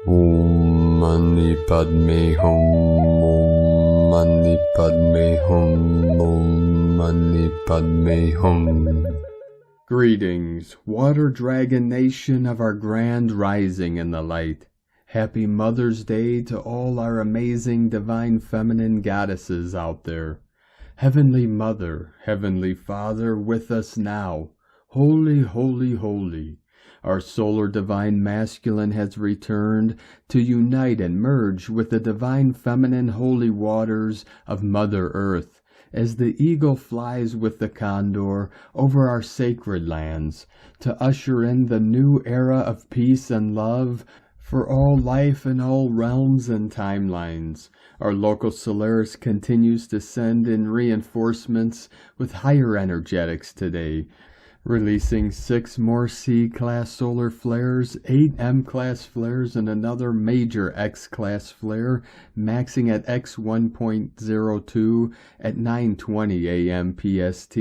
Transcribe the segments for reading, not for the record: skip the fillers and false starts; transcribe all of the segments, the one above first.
Om Mani Padme Hum, Om Mani Padme Hum, Om Mani Padme Hum. Greetings, Water Dragon Nation of our grand rising in the light. Happy Mother's Day to all our amazing divine feminine goddesses out there. Heavenly Mother, Heavenly Father, with us now. Holy, holy, holy. Our solar divine masculine has returned to unite and merge with the divine feminine holy waters of Mother Earth, as the eagle flies with the condor over our sacred lands, to usher in the new era of peace and love for all life in all realms and timelines. Our local Solaris continues to send in reinforcements with higher energetics today, releasing 6 more C-class solar flares, 8 M-class flares, and another major X-class flare, maxing at X1.02 at 9:20 a.m. PST,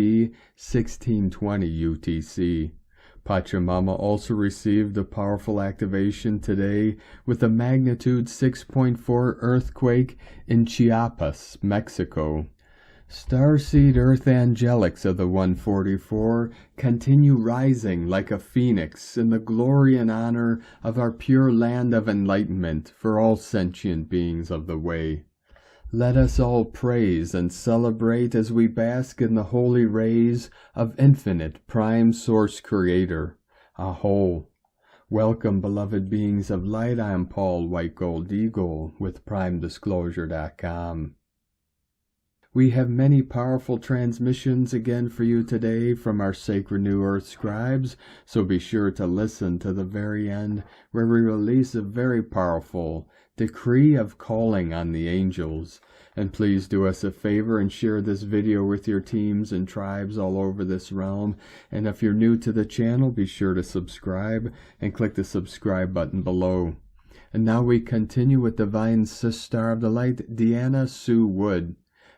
1620 UTC. Pachamama also received a powerful activation today with a magnitude 6.4 earthquake in Chiapas, Mexico. Starseed Earth Angelics of the 144 continue rising like a phoenix in the glory and honor of our pure land of enlightenment for all sentient beings of the way. Let us all praise and celebrate as we bask in the holy rays of infinite prime source creator. Aho! Welcome, beloved beings of light. I am Paul White Gold Eagle with PrimeDisclosure.com. We have many powerful transmissions again for you today from our Sacred New Earth scribes, so be sure to listen to the very end, where we release a very powerful decree of calling on the angels. And please do us a favor and share this video with your teams and tribes all over this realm. And if you're new to the channel, be sure to subscribe and click the subscribe button below. And now we continue with Divine Sister of the Light, Deanna Sue Wood.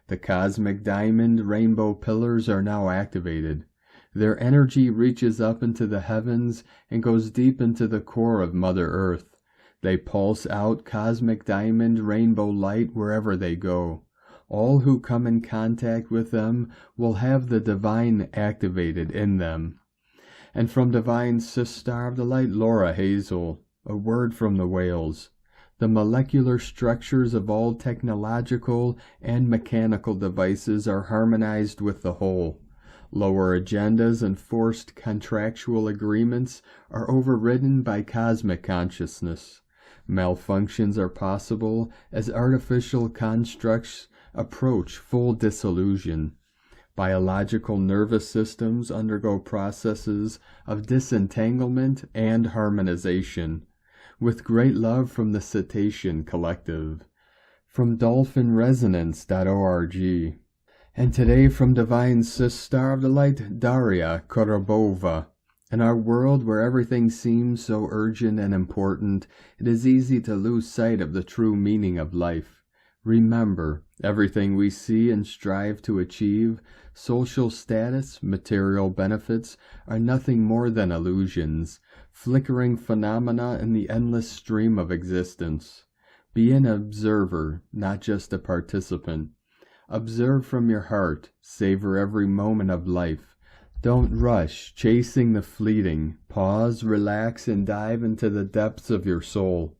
The cosmic diamond rainbow pillars are now activated. Their energy reaches up into the heavens and goes deep into the core of Mother Earth. They pulse out cosmic diamond rainbow light wherever they go. All who come in contact with them will have the divine activated in them. And from Divine Sister of the Light, Laura Hazel, a word from the whales. The molecular structures of all technological and mechanical devices are harmonized with the whole. Lower agendas and forced contractual agreements are overridden by cosmic consciousness. Malfunctions are possible as artificial constructs approach full dissolution. Biological nervous systems undergo processes of disentanglement and harmonization. With great love from the Cetacean Collective. From dolphinresonance.org. And today from Divine Sister of the Light, Daria Korobova. In our world where everything seems so urgent and important, it is easy to lose sight of the true meaning of life. Remember, everything we see and strive to achieve, social status, material benefits, are nothing more than illusions, flickering phenomena in the endless stream of existence. Be an observer, not just a participant. Observe from your heart, savor every moment of life. Don't rush, chasing the fleeting. Pause, relax, and dive into the depths of your soul.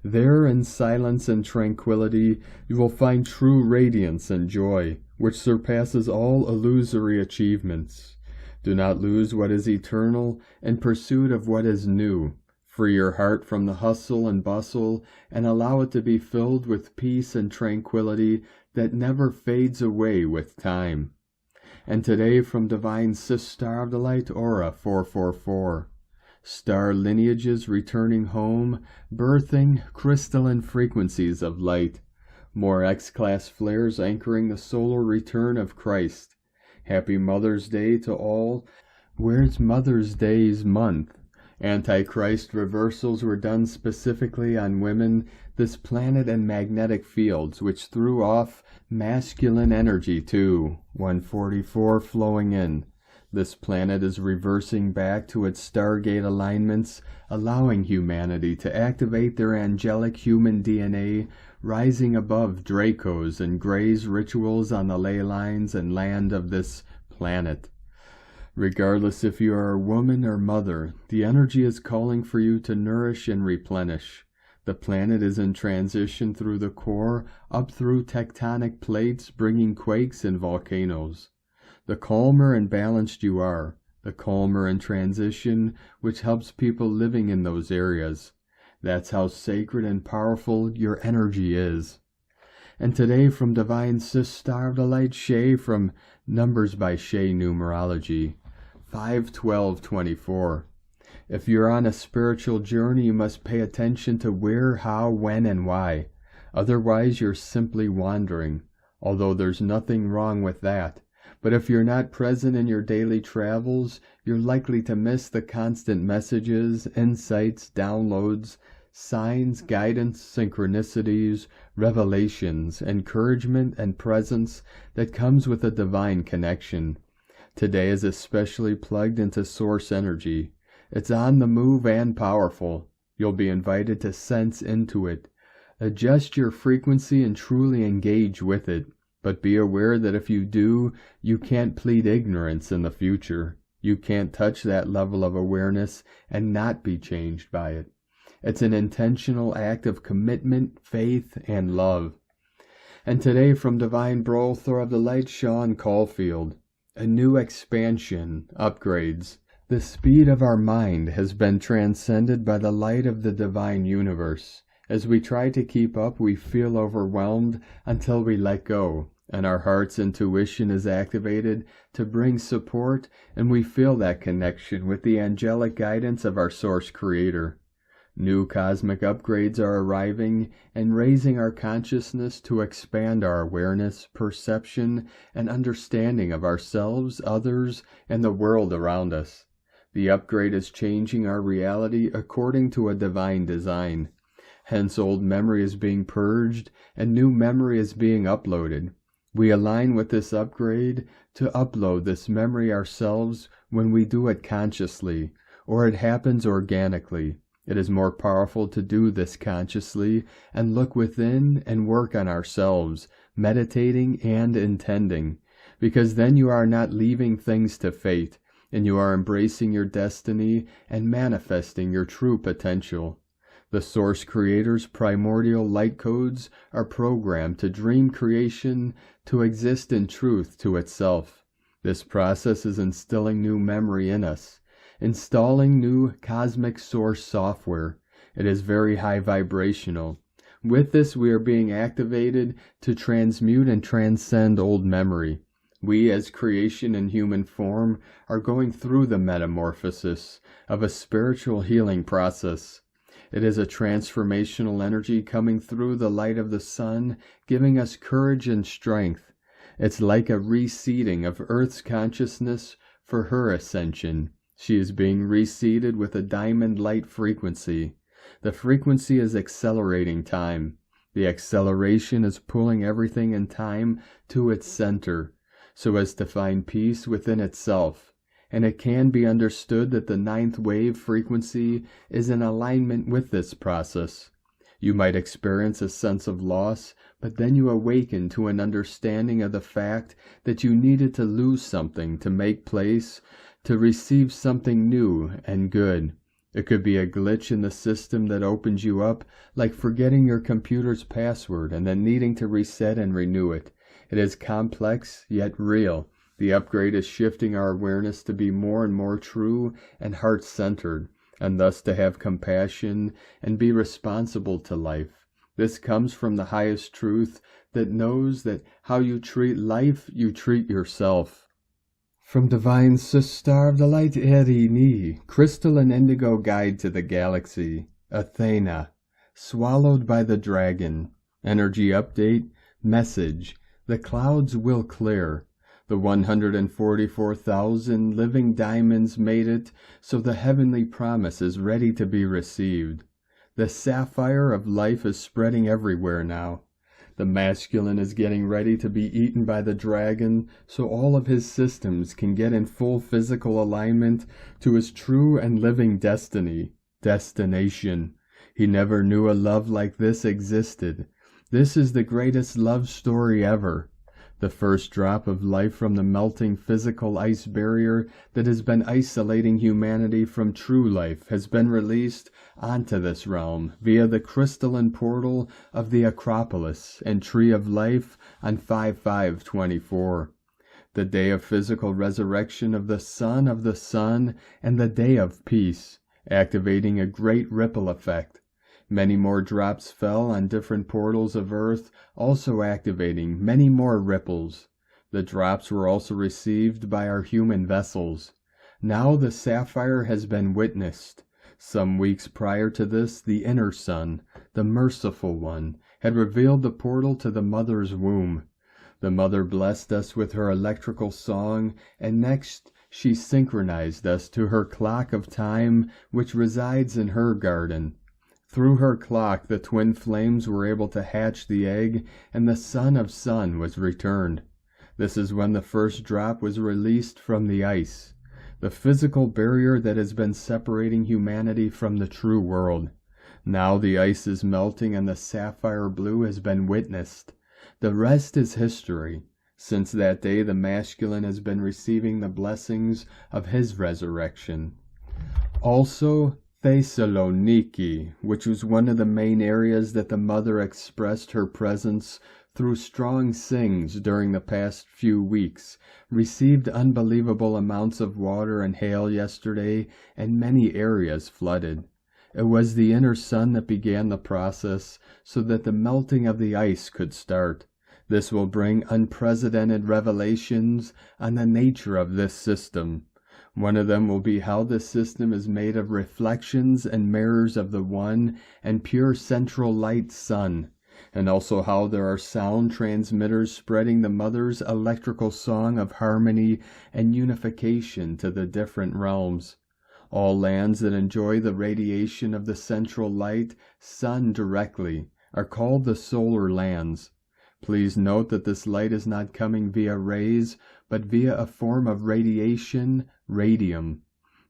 There, in silence and tranquility, you will find true radiance and joy, which surpasses all illusory achievements. Do not lose what is eternal in pursuit of what is new. Free your heart from the hustle and bustle, and allow it to be filled with peace and tranquility that never fades away with time. And today from Divine Sister of the Light, Aura 444. Star lineages returning home, birthing crystalline frequencies of light. More X-class flares anchoring the solar return of Christ. Happy Mother's Day to all. Where's Mother's Day's month? Antichrist reversals were done specifically on women, this planet and magnetic fields, which threw off masculine energy too. 144 flowing in. This planet is reversing back to its Stargate alignments, allowing humanity to activate their angelic human DNA, rising above Draco's and Grey's rituals on the ley lines and land of this planet. Regardless if you are a woman or mother, the energy is calling for you to nourish and replenish. The planet is in transition through the core, up through tectonic plates, bringing quakes and volcanoes. The calmer and balanced you are, the calmer in transition, which helps people living in those areas. That's how sacred and powerful your energy is. And today from Divine Sister of the Light Shay, from Numbers by Shay Numerology, 5/12/24. If you're on a spiritual journey, you must pay attention to where, how, when, and why. Otherwise, you're simply wandering, although there's nothing wrong with that. But if you're not present in your daily travels, you're likely to miss the constant messages, insights, downloads, signs, guidance, synchronicities, revelations, encouragement, and presence that comes with a divine connection. Today is especially plugged into source energy. It's on the move and powerful. You'll be invited to sense into it. Adjust your frequency and truly engage with it. But be aware that if you do, you can't plead ignorance in the future. You can't touch that level of awareness and not be changed by it. It's an intentional act of commitment, faith, and love. And today from Divine Brother of the Light, Sean Caulfield, a new expansion, upgrades. The speed of our mind has been transcended by the light of the divine universe. As we try to keep up, we feel overwhelmed until we let go, and our heart's intuition is activated to bring support, and we feel that connection with the angelic guidance of our Source Creator. New cosmic upgrades are arriving and raising our consciousness to expand our awareness, perception, and understanding of ourselves, others, and the world around us. The upgrade is changing our reality according to a divine design. Hence, old memory is being purged and new memory is being uploaded. We align with this upgrade to upload this memory ourselves when we do it consciously, or it happens organically. It is more powerful to do this consciously and look within and work on ourselves, meditating and intending, because then you are not leaving things to fate, and you are embracing your destiny and manifesting your true potential. The Source Creator's primordial light codes are programmed to dream creation, to exist in truth to itself. This process is instilling new memory in us, installing new cosmic source software. It is very high vibrational. With this, we are being activated to transmute and transcend old memory. We, as creation in human form, are going through the metamorphosis of a spiritual healing process. It is a transformational energy coming through the light of the sun, giving us courage and strength. It's like a reseeding of Earth's consciousness for her ascension. She is being reseeded with a diamond light frequency. The frequency is accelerating time. The acceleration is pulling everything in time to its center, so as to find peace within itself. And it can be understood that the 9th wave frequency is in alignment with this process. You might experience a sense of loss, but then you awaken to an understanding of the fact that you needed to lose something to make place, to receive something new and good. It could be a glitch in the system that opens you up, like forgetting your computer's password and then needing to reset and renew it. It is complex, yet real. The upgrade is shifting our awareness to be more and more true and heart-centered, and thus to have compassion and be responsible to life. This comes from the highest truth that knows that how you treat life, you treat yourself. From Divine Sister of the Light, Erini, Crystal and Indigo Guide to the Galaxy, Athena, Swallowed by the Dragon, Energy Update, Message, the clouds will clear. The 144,000 living diamonds made it, so the heavenly promise is ready to be received. The sapphire of life is spreading everywhere now. The masculine is getting ready to be eaten by the dragon, so all of his systems can get in full physical alignment to his true and living destination. He never knew a love like this existed. This is the greatest love story ever. The first drop of life from the melting physical ice barrier that has been isolating humanity from true life has been released onto this realm via the crystalline portal of the Acropolis and Tree of Life on 5/5/24. The day of physical resurrection of the Son and the day of peace, activating a great ripple effect. Many more drops fell on different portals of Earth, also activating many more ripples. The drops were also received by our human vessels. Now the sapphire has been witnessed. Some weeks prior to this, the inner sun, the merciful one, had revealed the portal to the mother's womb. The mother blessed us with her electrical song, and next she synchronized us to her clock of time, which resides in her garden. Through her clock the twin flames were able to hatch the egg, and the Son of Sun was returned. This is when the first drop was released from the ice, the physical barrier that has been separating humanity from the true world. Now the ice is melting and the sapphire blue has been witnessed. The rest is history. Since that day the masculine has been receiving the blessings of his resurrection. Also, Thessaloniki, which was one of the main areas that the mother expressed her presence through strong sings during the past few weeks, received unbelievable amounts of water and hail yesterday, and many areas flooded. It was the inner sun that began the process so that the melting of the ice could start. This will bring unprecedented revelations on the nature of this system. One of them will be how this system is made of reflections and mirrors of the one and pure central light sun, and also how there are sound transmitters spreading the mother's electrical song of harmony and unification to the different realms. All lands that enjoy the radiation of the central light sun directly are called the solar lands. Please note that this light is not coming via rays, but via a form of radiation, radium.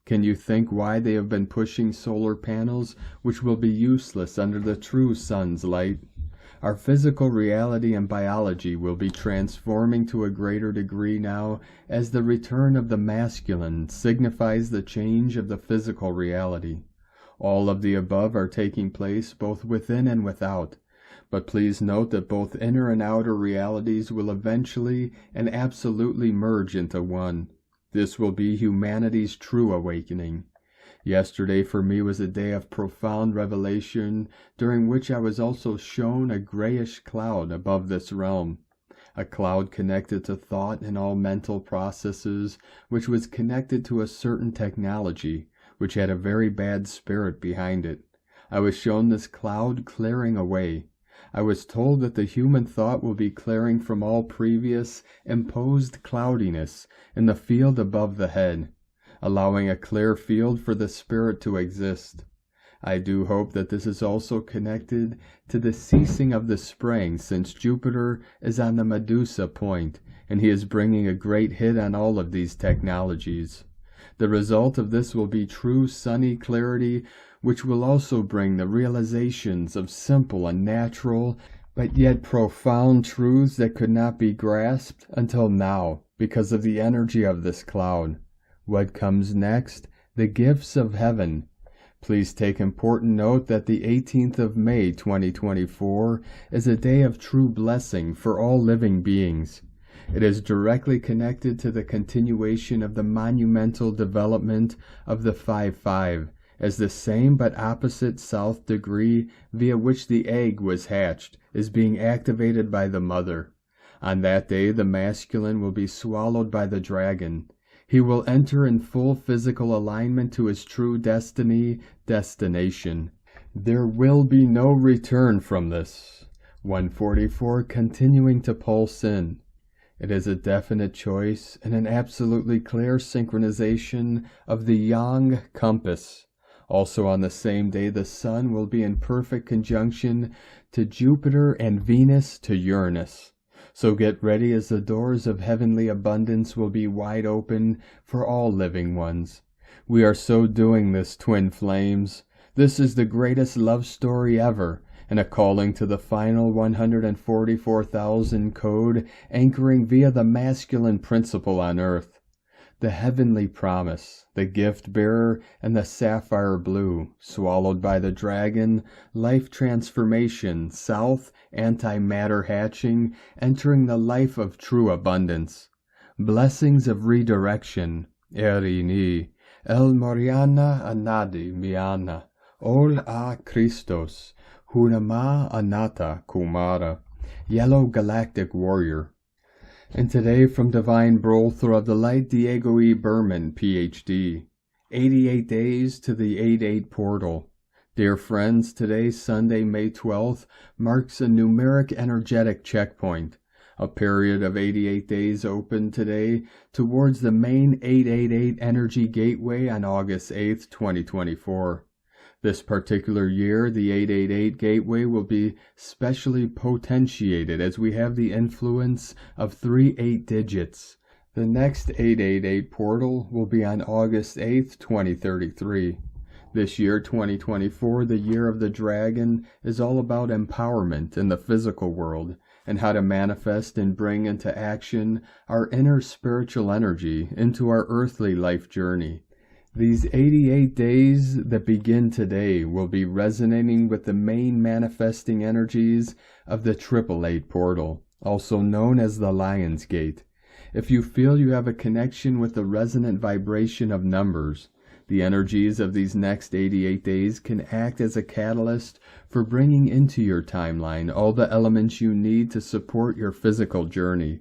Can you think why they have been pushing solar panels, which will be useless under the true sun's light? Our physical reality and biology will be transforming to a greater degree now, as the return of the masculine signifies the change of the physical reality. All of the above are taking place both within and without. But please note that both inner and outer realities will eventually and absolutely merge into one. This will be humanity's true awakening. Yesterday for me was a day of profound revelation, during which I was also shown a grayish cloud above this realm. A cloud connected to thought and all mental processes, which was connected to a certain technology, which had a very bad spirit behind it. I was shown this cloud clearing away. I was told that the human thought will be clearing from all previous imposed cloudiness in the field above the head, allowing a clear field for the spirit to exist. I do hope that this is also connected to the ceasing of the spring, since Jupiter is on the Medusa point, and he is bringing a great hit on all of these technologies. The result of this will be true sunny clarity, which will also bring the realizations of simple and natural, but yet profound truths that could not be grasped until now because of the energy of this cloud. What comes next? The gifts of heaven. Please take important note that the 18th of May 2024 is a day of true blessing for all living beings. It is directly connected to the continuation of the monumental development of the 5-5, as the same but opposite south degree via which the egg was hatched is being activated by the mother. On that day the masculine will be swallowed by the dragon. He will enter in full physical alignment to his true destination. There will be no return from this. 144 continuing to pulse in. It is a definite choice and an absolutely clear synchronization of the yang compass. Also on the same day, the Sun will be in perfect conjunction to Jupiter and Venus to Uranus. So get ready, as the doors of heavenly abundance will be wide open for all living ones. We are so doing this, twin flames. This is the greatest love story ever, and a calling to the final 144,000 code, anchoring via the masculine principle on Earth. The heavenly promise, the gift bearer, and the sapphire blue, swallowed by the dragon, life transformation, south, antimatter hatching, entering the life of true abundance. Blessings of redirection, Erini, El Moriana Anadi Miana, Ol A Christos, Hunama Anata Kumara, Yellow Galactic Warrior. And today from Divine Brother of the Light, Diego E. Berman, Ph.D. 88 days to the 8-8 portal. Dear friends, today, Sunday, May 12th, marks a numeric energetic checkpoint. A period of 88 days open today towards the main 888 energy gateway on August 8th, 2024. This particular year, the 888 gateway will be specially potentiated as we have the influence of 3 8 digits. The next 888 portal will be on August 8th, 2033. This year, 2024, the year of the dragon, is all about empowerment in the physical world and how to manifest and bring into action our inner spiritual energy into our earthly life journey. These 88 days that begin today will be resonating with the main manifesting energies of the 888 portal, also known as the Lion's Gate. If you feel you have a connection with the resonant vibration of numbers, the energies of these next 88 days can act as a catalyst for bringing into your timeline all the elements you need to support your physical journey.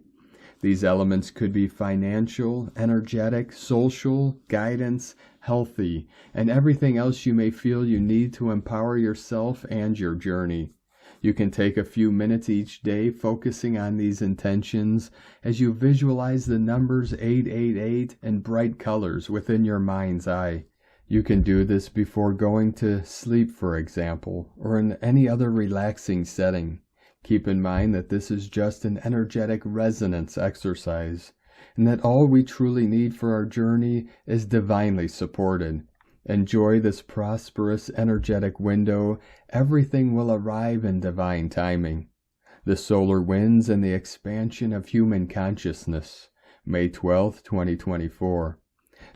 These elements could be financial, energetic, social, guidance, healthy, and everything else you may feel you need to empower yourself and your journey. You can take a few minutes each day focusing on these intentions as you visualize the numbers 888 in bright colors within your mind's eye. You can do this before going to sleep, for example, or in any other relaxing setting. Keep in mind that this is just an energetic resonance exercise, and that all we truly need for our journey is divinely supported. Enjoy this prosperous energetic window. Everything will arrive in divine timing. The solar winds and the expansion of human consciousness. May 12th, 2024.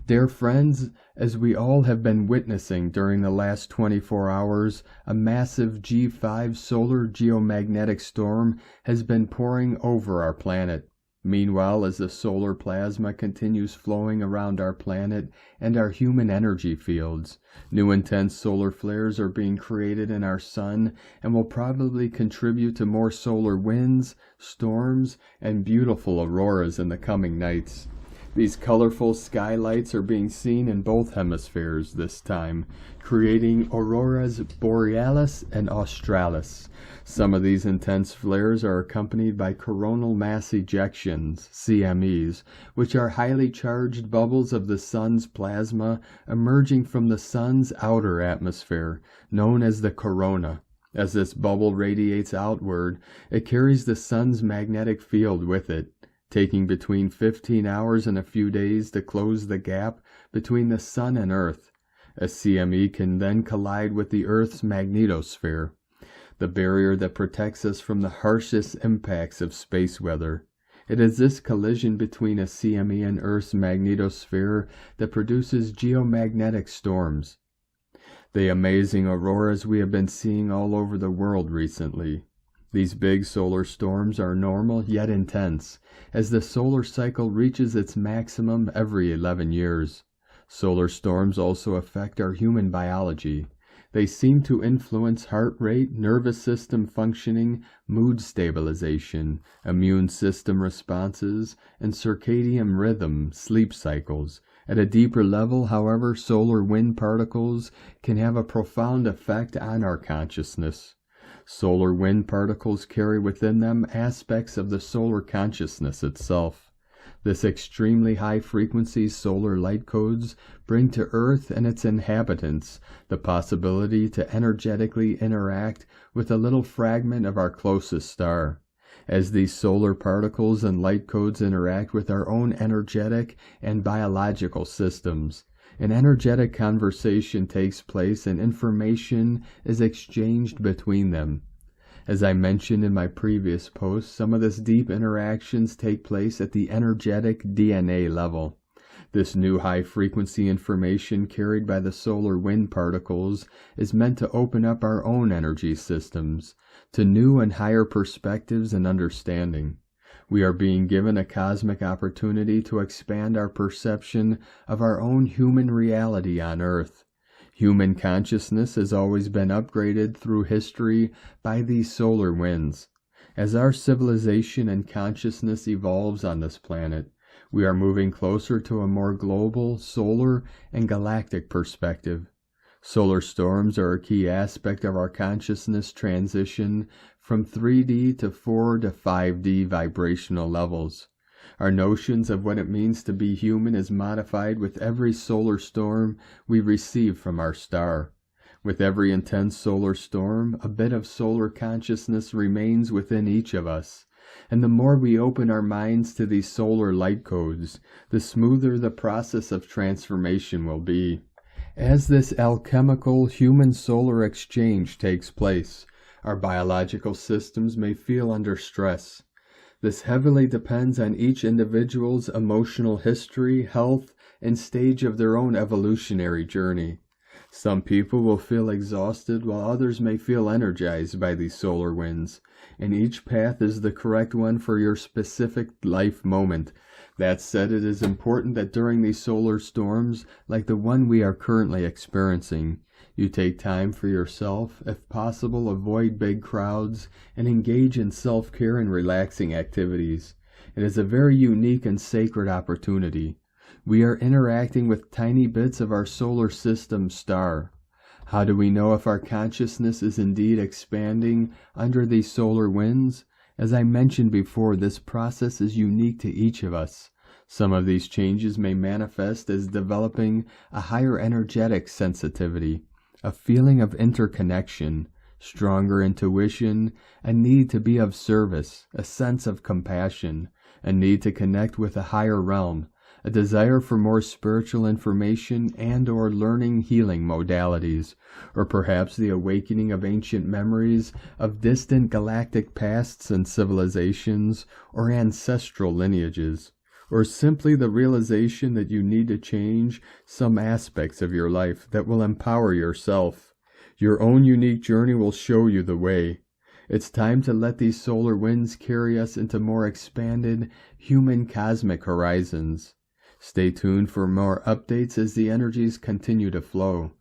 Dear friends, as we all have been witnessing during the last 24 hours, a massive G5 solar geomagnetic storm has been pouring over our planet. Meanwhile, as the solar plasma continues flowing around our planet and our human energy fields, new intense solar flares are being created in our sun and will probably contribute to more solar winds, storms, and beautiful auroras in the coming nights. These colorful skylights are being seen in both hemispheres this time, creating auroras borealis and australis. Some of these intense flares are accompanied by coronal mass ejections, CMEs, which are highly charged bubbles of the sun's plasma emerging from the sun's outer atmosphere, known as the corona. As this bubble radiates outward, it carries the sun's magnetic field with it, taking between 15 hours and a few days to close the gap between the sun and Earth. A CME can then collide with the Earth's magnetosphere, the barrier that protects us from the harshest impacts of space weather. It is this collision between a CME and Earth's magnetosphere that produces geomagnetic storms, the amazing auroras we have been seeing all over the world recently. These big solar storms are normal yet intense, as the solar cycle reaches its maximum every 11 years. Solar storms also affect our human biology. They seem to influence heart rate, nervous system functioning, mood stabilization, immune system responses, and circadian rhythm, sleep cycles. At a deeper level, however, solar wind particles can have a profound effect on our consciousness. Solar wind particles carry within them aspects of the solar consciousness itself. This extremely high-frequency solar light codes bring to Earth and its inhabitants the possibility to energetically interact with a little fragment of our closest star. As these solar particles and light codes interact with our own energetic and biological systems, an energetic conversation takes place and information is exchanged between them. As I mentioned in my previous post, some of this deep interactions take place at the energetic DNA level. This new high-frequency information carried by the solar wind particles is meant to open up our own energy systems to new and higher perspectives and understanding. We are being given a cosmic opportunity to expand our perception of our own human reality on Earth. Human consciousness has always been upgraded through history by these solar winds. As our civilization and consciousness evolves on this planet, we are moving closer to a more global, solar, and galactic perspective. Solar storms are a key aspect of our consciousness transition from 3D to 4 to 5D vibrational levels. Our notions of what it means to be human is modified with every solar storm we receive from our star. With every intense solar storm, a bit of solar consciousness remains within each of us. And the more we open our minds to these solar light codes, the smoother the process of transformation will be. As this alchemical human-solar exchange takes place, our biological systems may feel under stress. This heavily depends on each individual's emotional history, health, and stage of their own evolutionary journey. Some people will feel exhausted while others may feel energized by these solar winds, and each path is the correct one for your specific life moment. That said, it is important that during these solar storms, like the one we are currently experiencing, you take time for yourself, if possible avoid big crowds, and engage in self-care and relaxing activities. It is a very unique and sacred opportunity. We are interacting with tiny bits of our solar system star. How do we know if our consciousness is indeed expanding under these solar winds? As I mentioned before, this process is unique to each of us. Some of these changes may manifest as developing a higher energetic sensitivity, a feeling of interconnection, stronger intuition, a need to be of service, a sense of compassion, a need to connect with a higher realm, a desire for more spiritual information and/or learning healing modalities, or perhaps the awakening of ancient memories of distant galactic pasts and civilizations or ancestral lineages, or simply the realization that you need to change some aspects of your life that will empower yourself. Your own unique journey will show you the way. It's time to let these solar winds carry us into more expanded human cosmic horizons. Stay tuned for more updates as the energies continue to flow.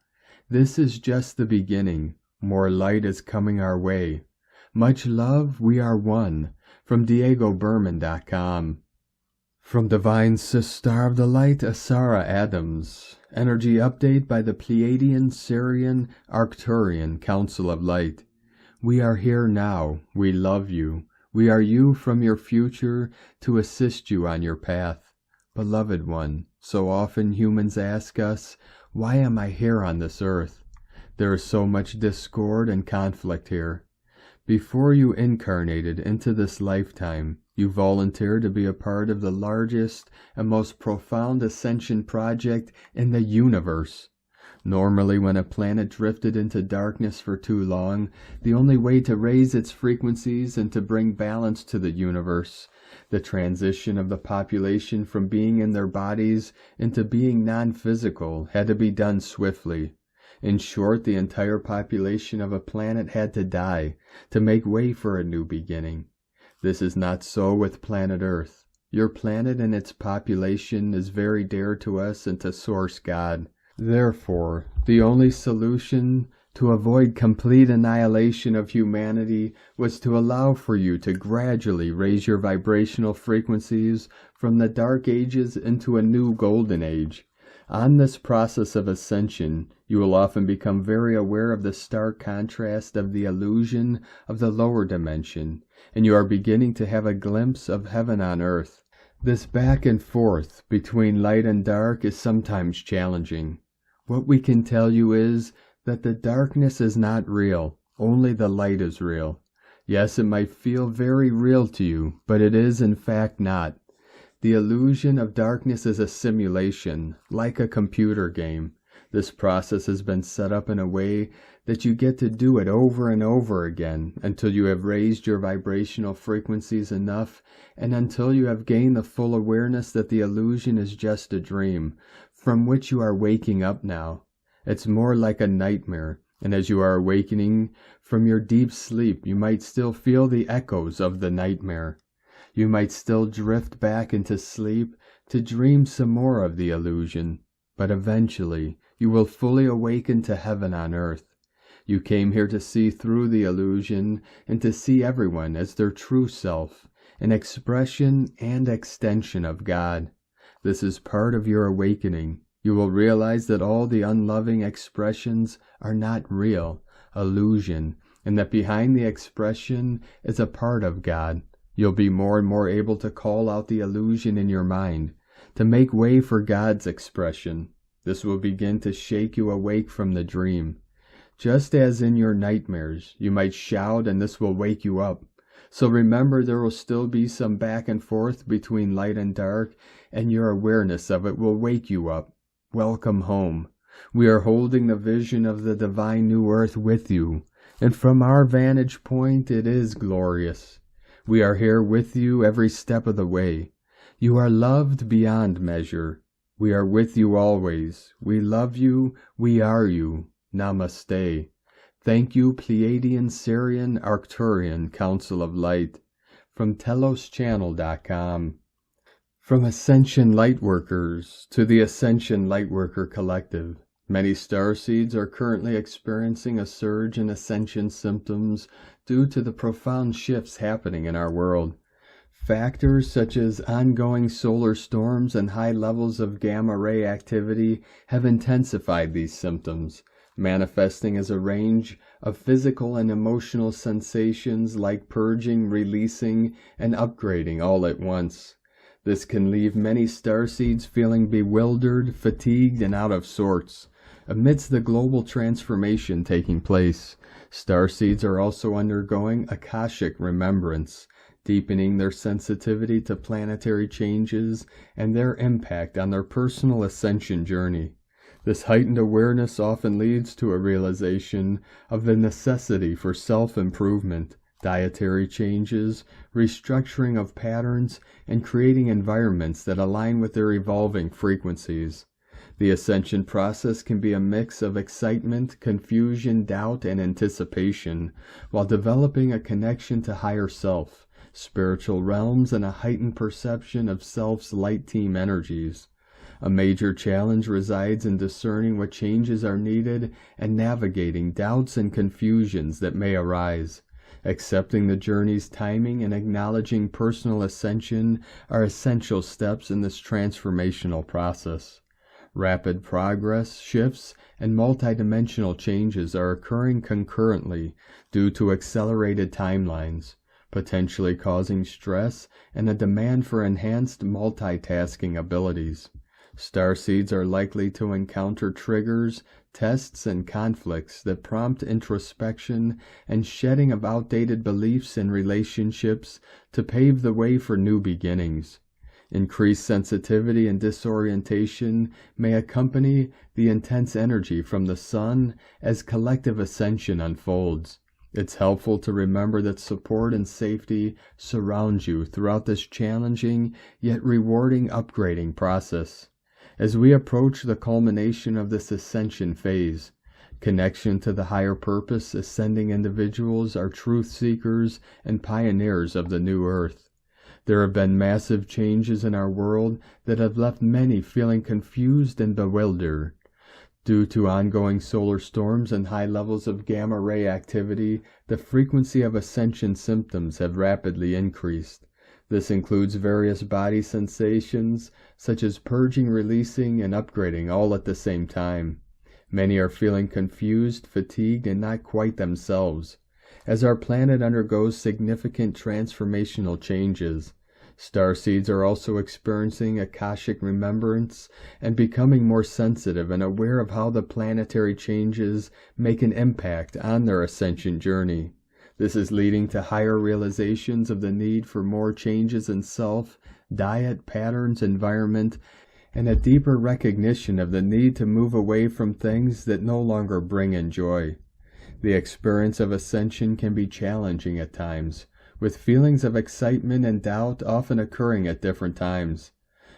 This is just the beginning. More light is coming our way. Much love, we are one. From DiegoBerman.com. From Divine Sister of the Light, Asara Adams. Energy update by the Pleiadian, Syrian, Arcturian Council of Light. We are here now. We love you. We are you from your future to assist you on your path. Beloved one, so often humans ask us, why am I here on this earth? There is so much discord and conflict here. Before you incarnated into this lifetime, you volunteered to be a part of the largest and most profound ascension project in the universe. Normally, when a planet drifted into darkness for too long, the only way to raise its frequencies and to bring balance to the universe, the transition of the population from being in their bodies into being non-physical, had to be done swiftly. In short, the entire population of a planet had to die to make way for a new beginning. This is not so with planet Earth. Your planet and its population is very dear to us and to Source God. Therefore, the only solution to avoid complete annihilation of humanity was to allow for you to gradually raise your vibrational frequencies from the Dark Ages into a new Golden Age. On this process of ascension, you will often become very aware of the stark contrast of the illusion of the lower dimension, and you are beginning to have a glimpse of heaven on earth. This back and forth between light and dark is sometimes challenging. What we can tell you is that the darkness is not real, only the light is real. Yes, it might feel very real to you, but it is in fact not. The illusion of darkness is a simulation, like a computer game. This process has been set up in a way that you get to do it over and over again until you have raised your vibrational frequencies enough and until you have gained the full awareness that the illusion is just a dream, from which you are waking up now. It's more like a nightmare, and as you are awakening from your deep sleep, you might still feel the echoes of the nightmare. You might still drift back into sleep to dream some more of the illusion, but eventually you will fully awaken to heaven on earth. You came here to see through the illusion and to see everyone as their true self, an expression and extension of God. This is part of your awakening. You will realize that all the unloving expressions are not real, illusion, and that behind the expression is a part of God. You'll be more and more able to call out the illusion in your mind, to make way for God's expression. This will begin to shake you awake from the dream. Just as in your nightmares, you might shout and this will wake you up. So remember, there will still be some back and forth between light and dark, and your awareness of it will wake you up. Welcome home. We are holding the vision of the divine new earth with you, and from our vantage point it is glorious. We are here with you every step of the way. You are loved beyond measure. We are with you always. We love you. We are you. Namaste. Thank you, Pleiadian, Syrian, Arcturian Council of Light. From TelosChannel.com. From Ascension Lightworkers to the Ascension Lightworker Collective. Many starseeds are currently experiencing a surge in ascension symptoms due to the profound shifts happening in our world. Factors such as ongoing solar storms and high levels of gamma ray activity have intensified these symptoms, manifesting as a range of physical and emotional sensations like purging, releasing, and upgrading all at once. This can leave many starseeds feeling bewildered, fatigued, and out of sorts. Amidst the global transformation taking place, starseeds are also undergoing Akashic remembrance, deepening their sensitivity to planetary changes and their impact on their personal ascension journey. This heightened awareness often leads to a realization of the necessity for self-improvement, dietary changes, restructuring of patterns, and creating environments that align with their evolving frequencies. The ascension process can be a mix of excitement, confusion, doubt, and anticipation, while developing a connection to higher self, spiritual realms, and a heightened perception of self's light team energies. A major challenge resides in discerning what changes are needed and navigating doubts and confusions that may arise. Accepting the journey's timing and acknowledging personal ascension are essential steps in this transformational process. Rapid progress, shifts, and multidimensional changes are occurring concurrently due to accelerated timelines, potentially causing stress and a demand for enhanced multitasking abilities. Starseeds are likely to encounter triggers, tests, and conflicts that prompt introspection and shedding of outdated beliefs and relationships to pave the way for new beginnings. Increased sensitivity and disorientation may accompany the intense energy from the sun as collective ascension unfolds. It's helpful to remember that support and safety surround you throughout this challenging yet rewarding upgrading process. As we approach the culmination of this ascension phase, connection to the higher purpose, ascending individuals are truth seekers and pioneers of the new earth. There have been massive changes in our world that have left many feeling confused and bewildered. Due to ongoing solar storms and high levels of gamma ray activity, the frequency of ascension symptoms have rapidly increased. This includes various body sensations, such as purging, releasing, and upgrading all at the same time. Many are feeling confused, fatigued, and not quite themselves. As our planet undergoes significant transformational changes, Starseeds are also experiencing Akashic remembrance and becoming more sensitive and aware of how the planetary changes make an impact on their ascension journey. This is leading to higher realizations of the need for more changes in self, diet, patterns, environment, and a deeper recognition of the need to move away from things that no longer bring in joy. The experience of ascension can be challenging at times, with feelings of excitement and doubt often occurring at different times.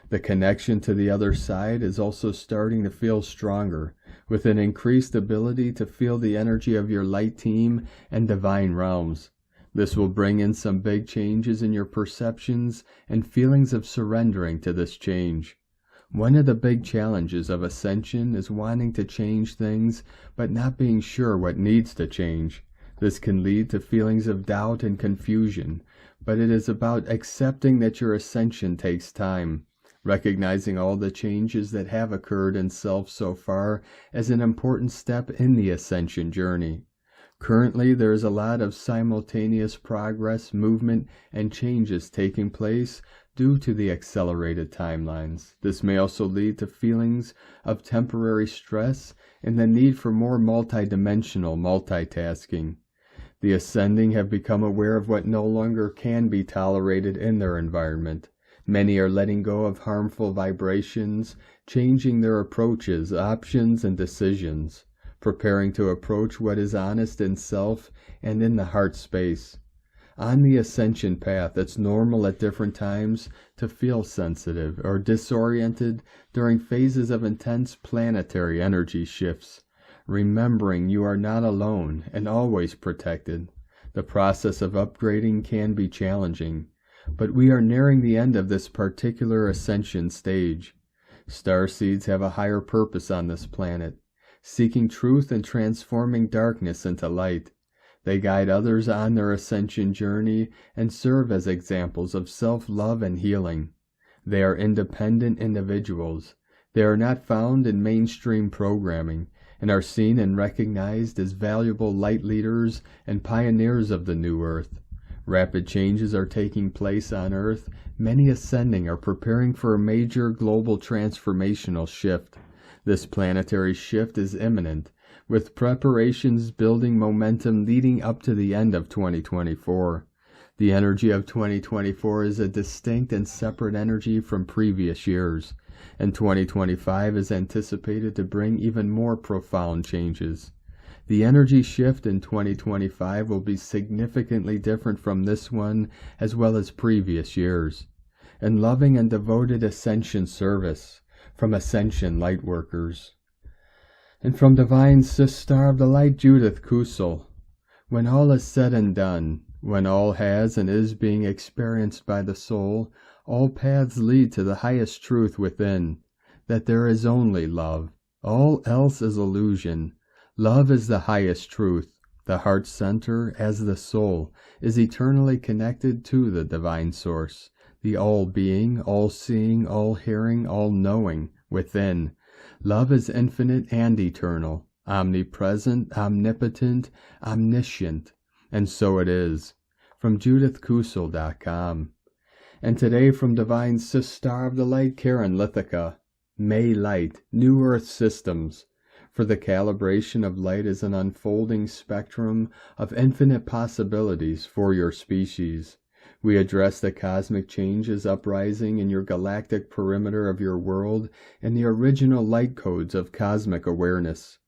The connection to the other side is also starting to feel stronger, with an increased ability to feel the energy of your light team and divine realms. This will bring in some big changes in your perceptions and feelings of surrendering to this change. One of the big challenges of ascension is wanting to change things, but not being sure what needs to change. This can lead to feelings of doubt and confusion, but it is about accepting that your ascension takes time, recognizing all the changes that have occurred in self so far as an important step in the ascension journey. Currently, there is a lot of simultaneous progress, movement, and changes taking place due to the accelerated timelines. This may also lead to feelings of temporary stress and the need for more multidimensional multitasking. The ascending have become aware of what no longer can be tolerated in their environment. Many are letting go of harmful vibrations, changing their approaches, options, and decisions, preparing to approach what is honest in self and in the heart space. On the ascension path, it's normal at different times to feel sensitive or disoriented during phases of intense planetary energy shifts. Remembering you are not alone and always protected. The process of upgrading can be challenging, but we are nearing the end of this particular ascension stage. Starseeds have a higher purpose on this planet, seeking truth and transforming darkness into light. They guide others on their ascension journey and serve as examples of self-love and healing. They are independent individuals. They are not found in mainstream programming and are seen and recognized as valuable light leaders and pioneers of the new Earth. Rapid changes are taking place on Earth. Many ascending are preparing for a major global transformational shift. This planetary shift is imminent, with preparations building momentum leading up to the end of 2024. The energy of 2024 is a distinct and separate energy from previous years, and 2025 is anticipated to bring even more profound changes. The energy shift in 2025 will be significantly different from this one as well as previous years. In loving and devoted ascension service from Ascension Lightworkers. And from Divine Sister of the Light Judith Kusel, when all is said and done, when all has and is being experienced by the soul, all paths lead to the highest truth within, that there is only love. All else is illusion. Love is the highest truth. The heart center, as the soul, is eternally connected to the divine source, the all-being, all-seeing, all-hearing, all-knowing within. Love is infinite and eternal, omnipresent, omnipotent, omniscient, and so it is. From JudithKusel.com. And today from Divine Sister of the Light, Karen Lithica. May Light, New Earth Systems. For the calibration of light is an unfolding spectrum of infinite possibilities for your species. We address the cosmic changes uprising in your galactic perimeter of your world and the original light codes of cosmic awareness.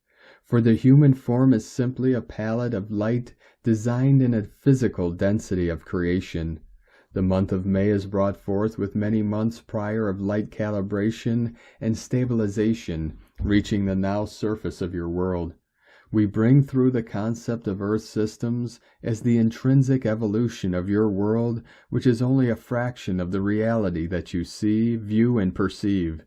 For the human form is simply a palette of light designed in a physical density of creation. The month of May is brought forth with many months prior of light calibration and stabilization reaching the now surface of your world. We bring through the concept of Earth systems as the intrinsic evolution of your world, which is only a fraction of the reality that you see, view, and perceive.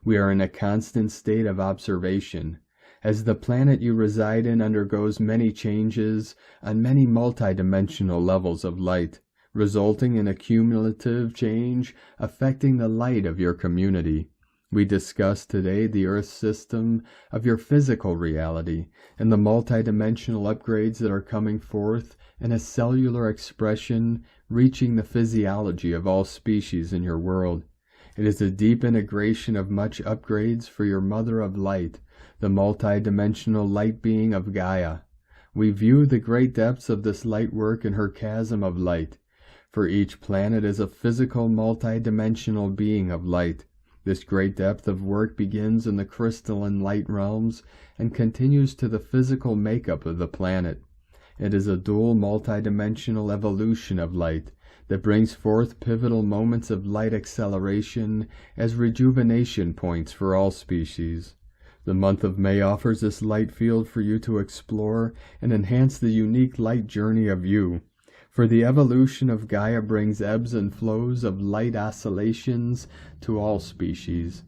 We are in a constant state of observation. As the planet you reside in undergoes many changes on many multidimensional levels of light, resulting in a cumulative change affecting the light of your community. We discuss today the Earth system of your physical reality and the multidimensional upgrades that are coming forth in a cellular expression reaching the physiology of all species in your world. It is a deep integration of much upgrades for your Mother of Light, the multidimensional light being of Gaia. We view the great depths of this light work in her chasm of light. For each planet is a physical multidimensional being of light. This great depth of work begins in the crystalline light realms and continues to the physical makeup of the planet. It is a dual multidimensional evolution of light that brings forth pivotal moments of light acceleration as rejuvenation points for all species. The month of May offers this light field for you to explore and enhance the unique light journey of you. For the evolution of Gaia brings ebbs and flows of light oscillations to all species.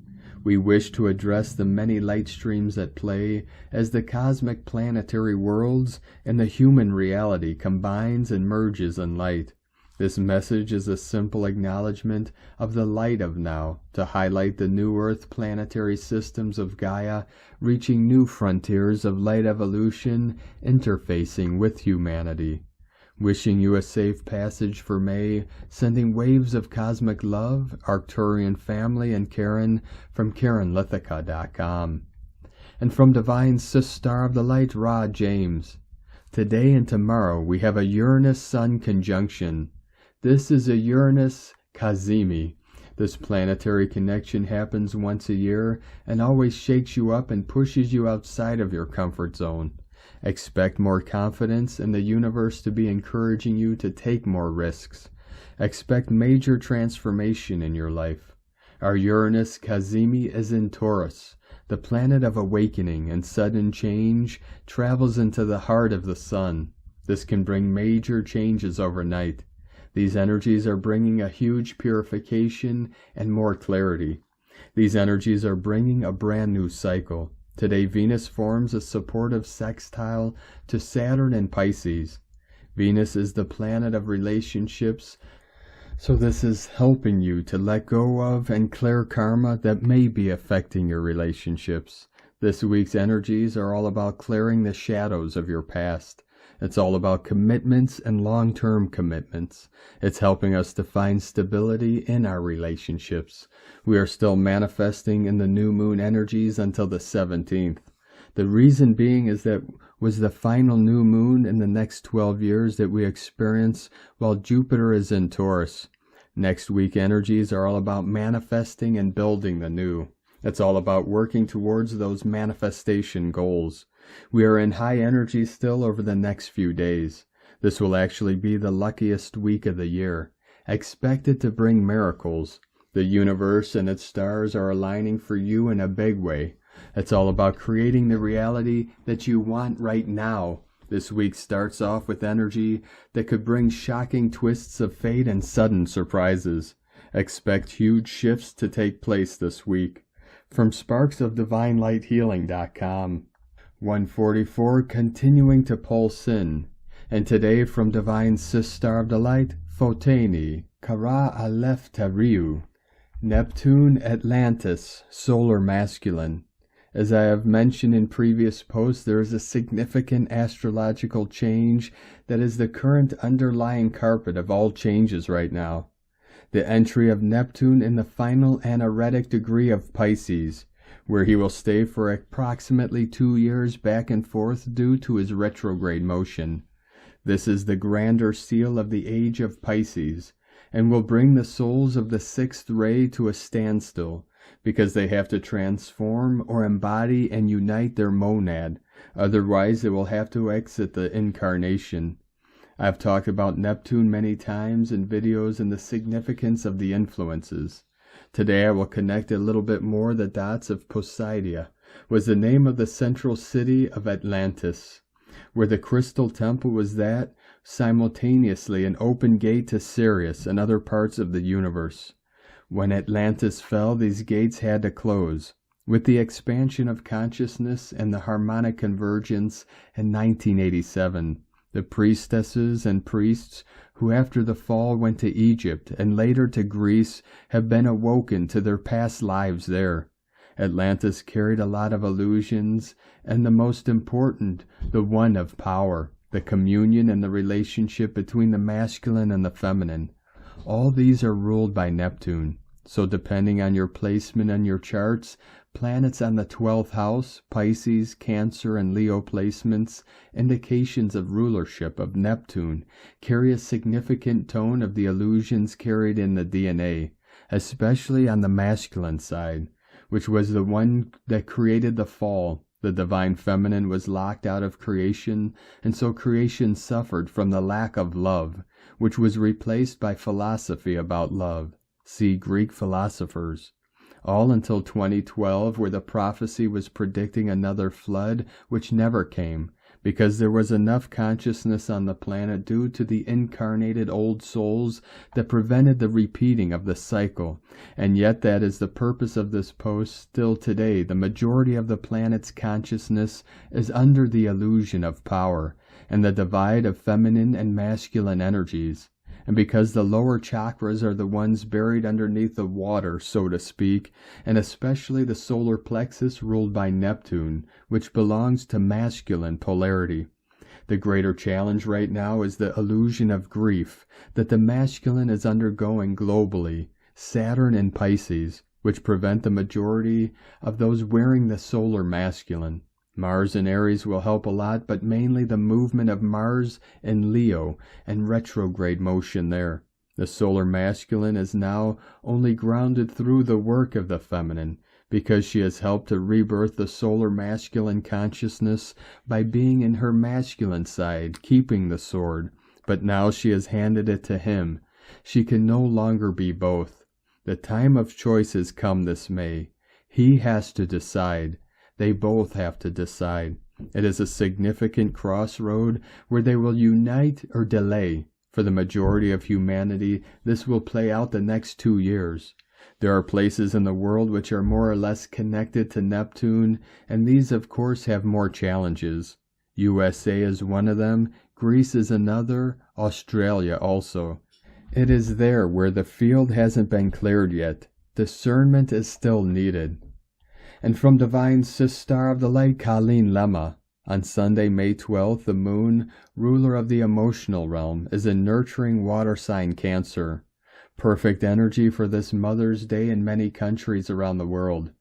We wish to address the many light streams at play as the cosmic planetary worlds and the human reality combines and merges in light. This message is a simple acknowledgement of the light of now to highlight the new Earth planetary systems of Gaia reaching new frontiers of light evolution interfacing with humanity. Wishing you a safe passage for May, sending waves of cosmic love, Arcturian family and Karen from KarenLithica.com. And from Divine Sister of the Light, Ra James. Today and tomorrow we have a Uranus-Sun conjunction. This is a Uranus Kazemi. This planetary connection happens once a year and always shakes you up and pushes you outside of your comfort zone. Expect more confidence and the universe to be encouraging you to take more risks. Expect major transformation in your life. Our Uranus Kazemi is in Taurus. The planet of awakening and sudden change travels into the heart of the sun. This can bring major changes overnight. These energies are bringing a huge purification and more clarity. These energies are bringing a brand new cycle. Today Venus forms a supportive sextile to Saturn and Pisces. Venus is the planet of relationships, so this is helping you to let go of and clear karma that may be affecting your relationships. This week's energies are all about clearing the shadows of your past. It's all about commitments and long-term commitments. It's helping us to find stability in our relationships. We are still manifesting in the new moon energies until the 17th. The reason being is that was the final new moon in the next 12 years that we experience while Jupiter is in Taurus. Next week energies are all about manifesting and building the new. It's all about working towards those manifestation goals. We are in high energy still over the next few days. This will actually be the luckiest week of the year. Expect it to bring miracles. The universe and its stars are aligning for you in a big way. It's all about creating the reality that you want right now. This week starts off with energy that could bring shocking twists of fate and sudden surprises. Expect huge shifts to take place this week. From SparksOfDivineLightHealing.com. 144 continuing to pulse in, and today from Divine Sister of the Light, Photeni, Kara Aleph Tariu, Neptune, Atlantis, Solar Masculine. As I have mentioned in previous posts, there is a significant astrological change that is the current underlying carpet of all changes right now. The entry of Neptune in the final anaretic degree of Pisces, where he will stay for approximately 2 years back and forth due to his retrograde motion. This is the grander seal of the age of Pisces, and will bring the souls of the sixth ray to a standstill, because they have to transform or embody and unite their monad, otherwise they will have to exit the incarnation. I've talked about Neptune many times in videos and the significance of the influences. Today I will connect a little bit more. The dots of Poseidia was the name of the central city of Atlantis, where the crystal temple was that simultaneously an open gate to Sirius and other parts of the universe. When Atlantis fell, these gates had to close. With the expansion of consciousness and the harmonic convergence in 1987, the priestesses and priests who after the fall went to Egypt and later to Greece, have been awoken to their past lives there. Atlantis carried a lot of illusions, and the most important, the one of power, the communion and the relationship between the masculine and the feminine. All these are ruled by Neptune. So depending on your placement on your charts, planets on the 12th house, Pisces, Cancer, and Leo placements, indications of rulership of Neptune, carry a significant tone of the illusions carried in the DNA, especially on the masculine side, which was the one that created the fall. The divine feminine was locked out of creation, and so creation suffered from the lack of love, which was replaced by philosophy about love. See Greek philosophers. All until 2012, where the prophecy was predicting another flood, which never came, because there was enough consciousness on the planet due to the incarnated old souls that prevented the repeating of the cycle. And yet that is the purpose of this post. Still today, the majority of the planet's consciousness is under the illusion of power and the divide of feminine and masculine energies. And because the lower chakras are the ones buried underneath the water, so to speak, and especially the solar plexus ruled by Neptune, which belongs to masculine polarity. The greater challenge right now is the illusion of grief that the masculine is undergoing globally, Saturn and Pisces, which prevent the majority of those wearing the solar masculine. Mars in Aries will help a lot, but mainly the movement of Mars in Leo and retrograde motion there. The solar masculine is now only grounded through the work of the feminine, because she has helped to rebirth the solar masculine consciousness by being in her masculine side, keeping the sword, but now she has handed it to him. She can no longer be both. The time of choice has come this May. He has to decide. They both have to decide. It is a significant crossroad where they will unite or delay. For the majority of humanity, this will play out the next 2 years. There are places in the world which are more or less connected to Neptune, and these of course have more challenges. USA is one of them, Greece is another, Australia also. It is there where the field hasn't been cleared yet. Discernment is still needed. And from divine Sister of the Light, Colleen Lemma, on Sunday, May 12th, the moon, ruler of the emotional realm, is in nurturing water sign Cancer. Perfect energy for this Mother's Day in many countries around the world.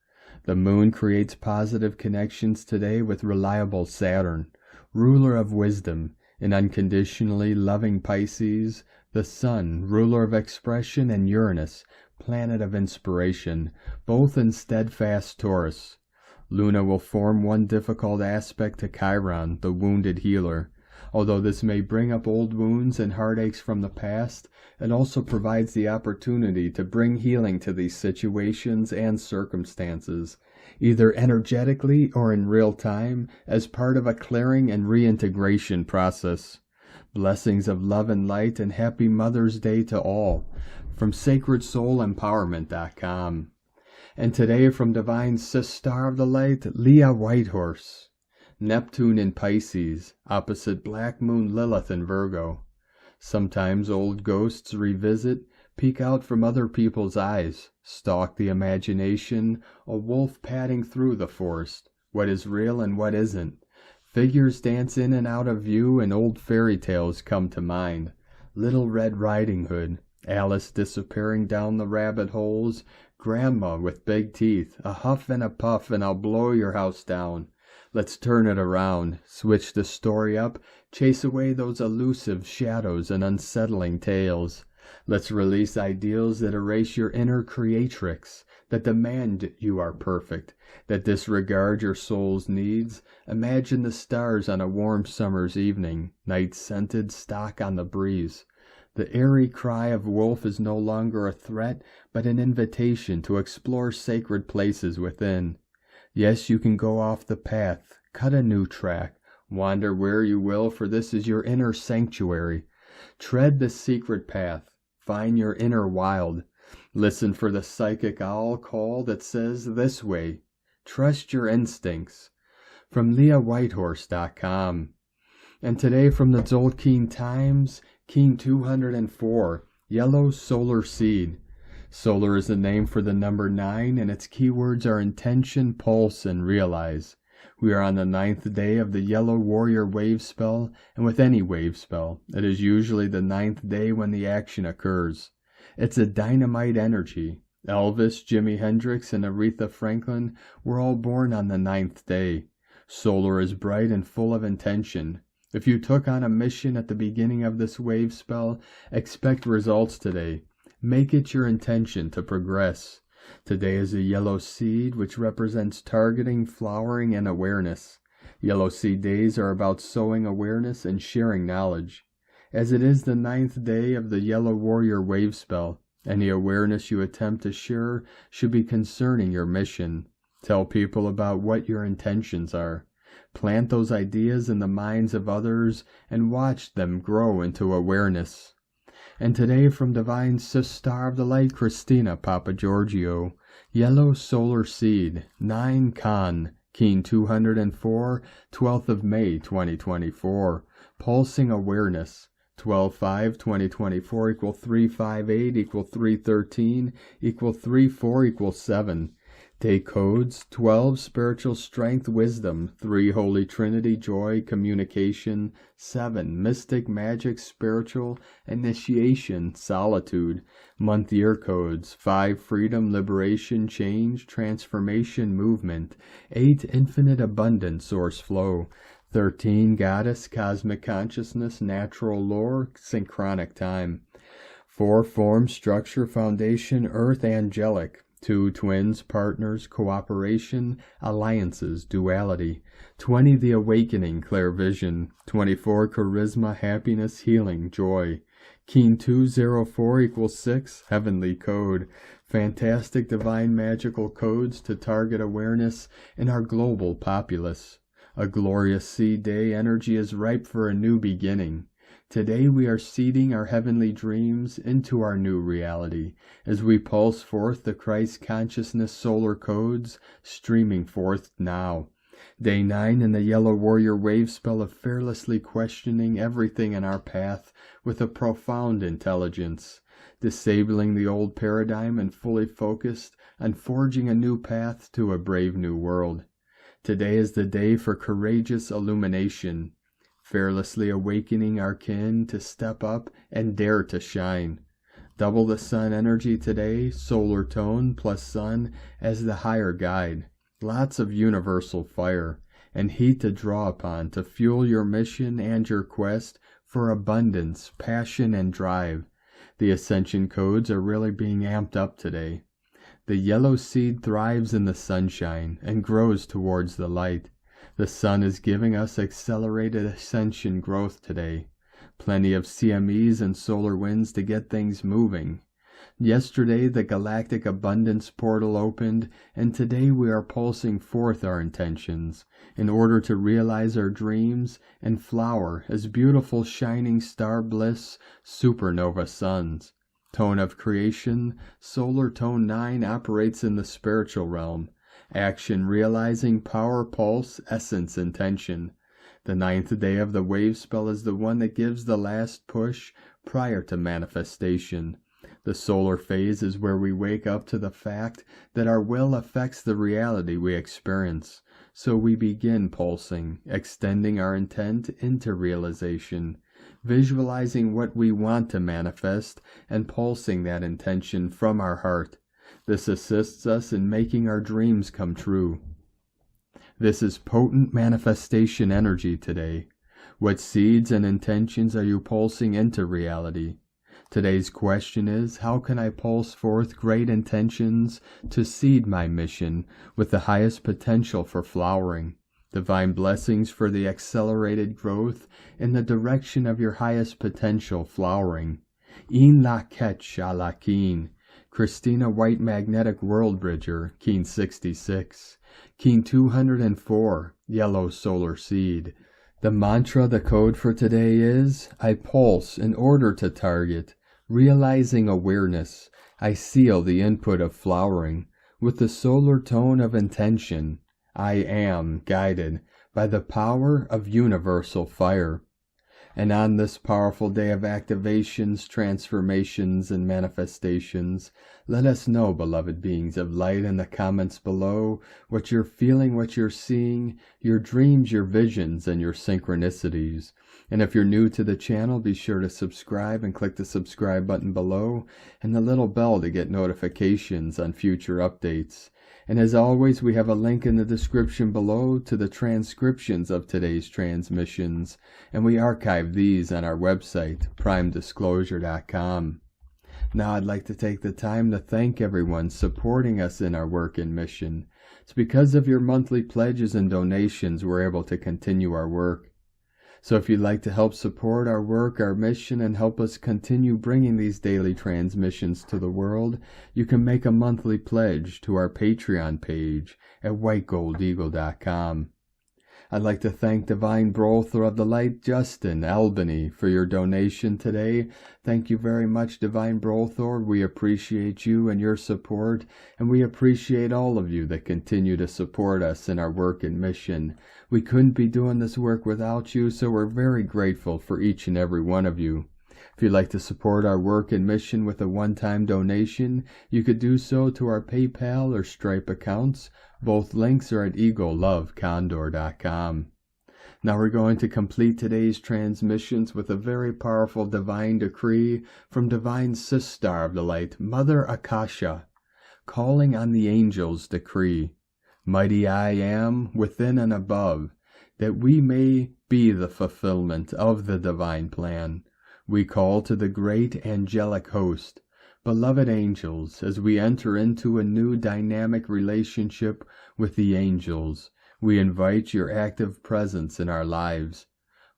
The moon creates positive connections today with reliable Saturn, ruler of wisdom, in unconditionally loving Pisces, the Sun, ruler of expression, and Uranus, planet of inspiration, both in steadfast Taurus. Luna will form one difficult aspect to Chiron, the wounded healer. Although this may bring up old wounds and heartaches from the past, it also provides the opportunity to bring healing to these situations and circumstances, either energetically or in real time, as part of a clearing and reintegration process. Blessings of love and light, and happy Mother's Day to all, from SacredSoulEmpowerment.com. And today from Divine Sister of the Light, Leah Whitehorse. Neptune in Pisces, opposite Black Moon Lilith in Virgo. Sometimes old ghosts revisit, peek out from other people's eyes, stalk the imagination, a wolf padding through the forest, what is real and what isn't. Figures dance in and out of view, and old fairy tales come to mind. Little Red Riding Hood, Alice disappearing down the rabbit holes, Grandma with big teeth, a huff and a puff and I'll blow your house down. Let's turn it around, switch the story up, chase away those elusive shadows and unsettling tales. Let's release ideals that erase your inner creatrix, that demand you are perfect, that disregard your soul's needs. Imagine the stars on a warm summer's evening, night scented, stock on the breeze. The eerie cry of wolf is no longer a threat, but an invitation to explore sacred places within. Yes, you can go off the path, cut a new track, wander where you will, for this is your inner sanctuary. Tread the secret path, find your inner wild. Listen for the psychic owl call that says this way. Trust your instincts. From LeahWhitehorse.com. And today from the Tzolk'in Times, Keen 204, Yellow Solar Seed. Solar is the name for the number 9, and its keywords are intention, pulse, and realize. We are on the 9th day of the Yellow Warrior wave spell, and with any wave spell, it is usually the 9th day when the action occurs. It's a dynamite energy. Elvis, Jimi Hendrix, and Aretha Franklin were all born on the 9th day. Solar is bright and full of intention. If you took on a mission at the beginning of this wave spell, expect results today. Make it your intention to progress. Today is a yellow seed, which represents targeting, flowering, and awareness. Yellow seed days are about sowing awareness and sharing knowledge. As it is the 9th day of the Yellow Warrior wave spell, any awareness you attempt to share should be concerning your mission. Tell people about what your intentions are. Plant those ideas in the minds of others and watch them grow into awareness. And today from Divine Sister of the Light, Christina Papa Giorgio, Yellow Solar Seed, 9 Khan, Keen 204, 12th of May 2024, Pulsing Awareness, 12/5/2024 equal 358 equal 313 equal 34 equal 7. Day codes 12 Spiritual Strength Wisdom, 3 Holy Trinity Joy Communication, 7 Mystic Magic Spiritual Initiation Solitude. Month year codes 5 Freedom Liberation Change Transformation Movement, 8 Infinite Abundance Source Flow, 13 Goddess Cosmic Consciousness Natural Lore Synchronic Time, 4 Form Structure Foundation Earth Angelic, 2 Twins, Partners, Cooperation, Alliances, Duality, 20 The Awakening, Clear Vision, 24 Charisma, Happiness, Healing, Joy, Keen 204 equals 6, Heavenly Code, fantastic divine magical codes to target awareness in our global populace. A glorious seed day energy is ripe for a new beginning. Today we are seeding our heavenly dreams into our new reality as we pulse forth the Christ consciousness solar codes streaming forth now. Day 9 in the Yellow Warrior wave spell of fearlessly questioning everything in our path with a profound intelligence, disabling the old paradigm and fully focused on forging a new path to a brave new world. Today is the day for courageous illumination, fearlessly awakening our kin to step up and dare to shine. Double the sun energy today, solar tone plus sun as the higher guide. Lots of universal fire and heat to draw upon to fuel your mission and your quest for abundance, passion, and drive. The Ascension codes are really being amped up today. The yellow seed thrives in the sunshine and grows towards the light. The sun is giving us accelerated ascension growth today. Plenty of CMEs and solar winds to get things moving. Yesterday the galactic abundance portal opened, and today we are pulsing forth our intentions in order to realize our dreams and flower as beautiful shining star bliss supernova suns. Tone of creation, solar tone 9 operates in the spiritual realm. Action, realizing, power, pulse, essence, intention. The 9th day of the wave spell is the one that gives the last push prior to manifestation. The solar phase is where we wake up to the fact that our will affects the reality we experience. So we begin pulsing, extending our intent into realization, visualizing what we want to manifest and pulsing that intention from our heart. This assists us in making our dreams come true. This is potent manifestation energy today. What seeds and intentions are you pulsing into reality? Today's question is, how can I pulse forth great intentions to seed my mission with the highest potential for flowering? Divine blessings for the accelerated growth in the direction of your highest potential flowering. In la ketch a la keen. Christina White Magnetic World Bridger, Keen 66. Keen 204, Yellow Solar Seed. The mantra, the code for today is, I pulse in order to target, realizing awareness. I seal the input of flowering with the solar tone of intention. I am guided by the power of universal fire. And on this powerful day of activations, transformations, and manifestations, let us know, beloved beings of light, in the comments below what you're feeling, what you're seeing, your dreams, your visions, and your synchronicities. And if you're new to the channel, be sure to subscribe and click the subscribe button below and the little bell to get notifications on future updates. And as always, we have a link in the description below to the transcriptions of today's transmissions, and we archive these on our website, primedisclosure.com. Now I'd like to take the time to thank everyone supporting us in our work and mission. It's because of your monthly pledges and donations we're able to continue our work. So if you'd like to help support our work, our mission, and help us continue bringing these daily transmissions to the world, you can make a monthly pledge to our Patreon page at whitegoldeagle.com. I'd like to thank Divine Brother of the Light, Justin, Albany, for your donation today. Thank you very much, Divine Brother. We appreciate you and your support, and we appreciate all of you that continue to support us in our work and mission. We couldn't be doing this work without you, so we're very grateful for each and every one of you. If you'd like to support our work and mission with a one-time donation, you could do so to our PayPal or Stripe accounts. Both links are at eaglelovecondor.com. Now we're going to complete today's transmissions with a very powerful divine decree from Divine Sister of the Light, Mother Akasha, calling on the angels' decree. Mighty I am, within and above, that we may be the fulfillment of the divine plan. We call to the great angelic host, beloved angels, as we enter into a new dynamic relationship with the angels. We invite your active presence in our lives.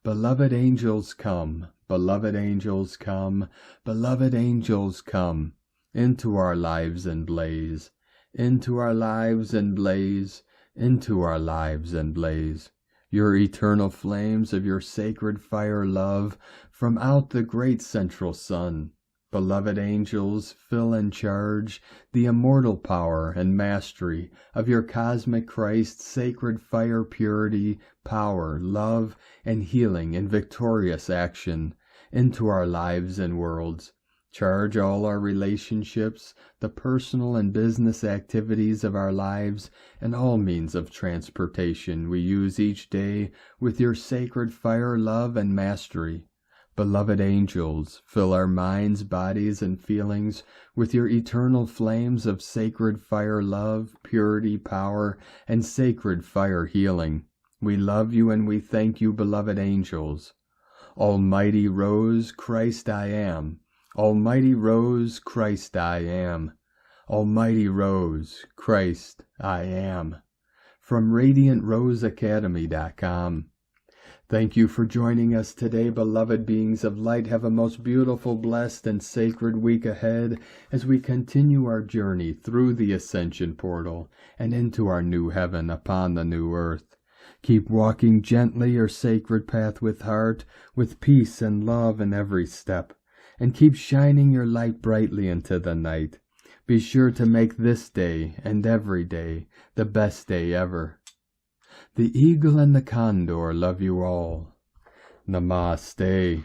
Beloved angels come, beloved angels come, beloved angels come, into our lives and blaze, into our lives and blaze, into our lives and blaze. Your eternal flames of your sacred fire love from out the great central sun. Beloved angels, fill and charge the immortal power and mastery of your cosmic Christ, sacred fire, purity, power, love, and healing in victorious action into our lives and worlds. Charge all our relationships, the personal and business activities of our lives, and all means of transportation we use each day with your sacred fire, love, and mastery. Beloved angels, fill our minds, bodies, and feelings with your eternal flames of sacred fire, love, purity, power, and sacred fire healing. We love you and we thank you, beloved angels. Almighty Rose, Christ I am. Almighty Rose, Christ I am. Almighty Rose, Christ I am. From RadiantRoseAcademy.com. Thank you for joining us today, beloved beings of light. Have a most beautiful, blessed, and sacred week ahead as we continue our journey through the Ascension portal and into our new heaven upon the new earth. Keep walking gently your sacred path with heart, with peace and love in every step, and keep shining your light brightly into the night. Be sure to make this day and every day the best day ever. The eagle and the condor love you all. Namaste.